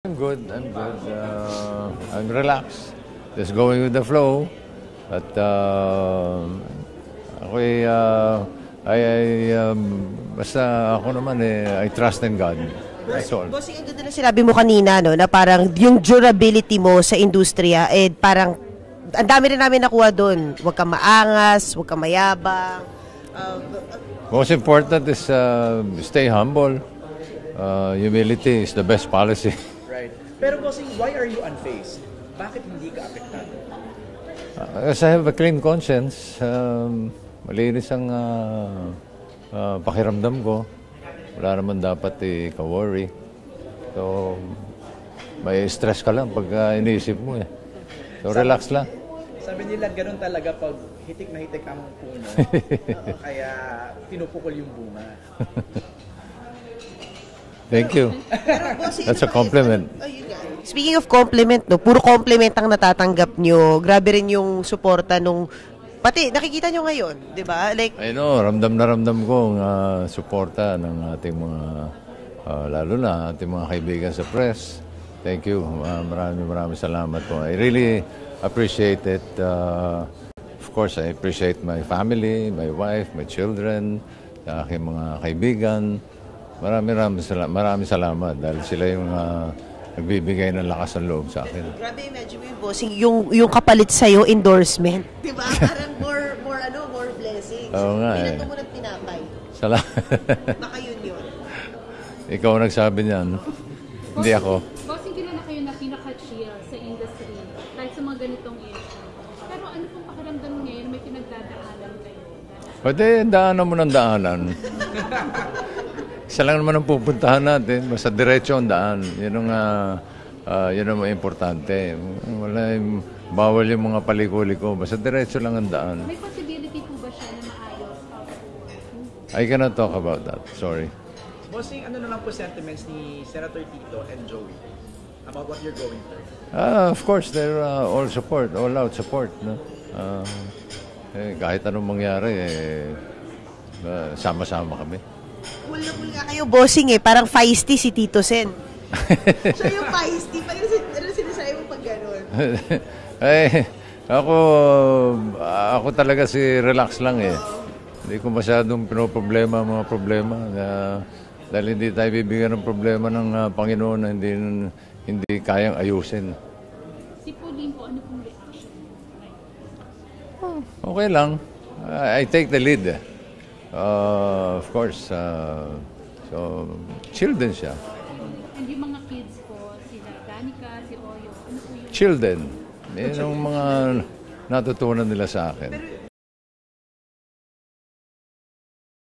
I'm good. I'm relaxed. Just going with the flow. But basta ako naman I trust in God. That's all. Bossing, ang ganda na sinabi mo kanina, no, na parang yung durability mo sa industriya, parang ang dami rin namin nakuha doon. Huwag kang maangas, huwag kang mayabang. Most important is stay humble. Humility is the best policy. Right. Pero bossing, why are you unfazed? Bakit hindi ka apektado? Because I have a clean conscience. Malinis ang pakiramdam ko. Wala naman dapat ka-worry. So, may stress ka lang pag iniisip mo . So, relax lang. Sabi nila, ganun talaga pag hitik na hitik ang puno. Kaya pinupukol yung bunga. Thank you. That's a compliment. Speaking of compliment, no, puro compliment ang natatanggap nyo. Grabe rin yung suporta nung pati nakikita nyo ngayon, 'di ba? Like I know, ramdam na ramdam ko ang suporta ng ating mga lalo na ating mga kaibigan sa press. Thank you. Maraming salamat po. I really appreciate it. Of course, I appreciate my family, my wife, my children, sa aking mga kaibigan. Maraming salamat dahil sila yung nagbibigay ng lakas ng loob sa akin. Grabe, imagine mo yung bossing, yung kapalit sa'yo, endorsement. Diba? Parang more blessings. Oo nga Pinag mo ng tinapay. Salamat. Baka yun. Ikaw ang nagsabi niyan. Hindi ako. Bossing, kilala kayo na pinaka-chill sa industry dahil sa mga ganitong issue. Pero ano pong pakiramdam ngayon may pinagdadaanan kayo? Pwede, daanan mo ng daanan. Isa lang naman ang pupuntahan natin. Basta diretso ang daan. Yun ang importante. Bawal yung mga paliko-liko. Basta diretso lang ang daan. May possibility po ba siya na maayos? I cannot talk about that. Sorry. Bossing, ano na lang po sentiments ni Senator Tito and Joey about what you're going through? Of course, they're all out support. No? Kahit anong mangyari, sama-sama kami. Cool nga kayo, bossing parang feisty si Tito Sen. Siya yung feisty. Ano sinasabi mo pag gano'n? Ako talaga si relax lang Hindi ko masyadong pinoproblema ang mga problema. Dahil hindi tayo bibigyan ng problema ng Panginoon na hindi kayang ayusin. Si Pauline po, ano pong reaction? Okay lang. I take the lead. Of course. So, chill din siya. And yung mga kids po, sila Danica, si Oyo, ano po yung... Chill din. Yan ang mga natutunan nila sa akin.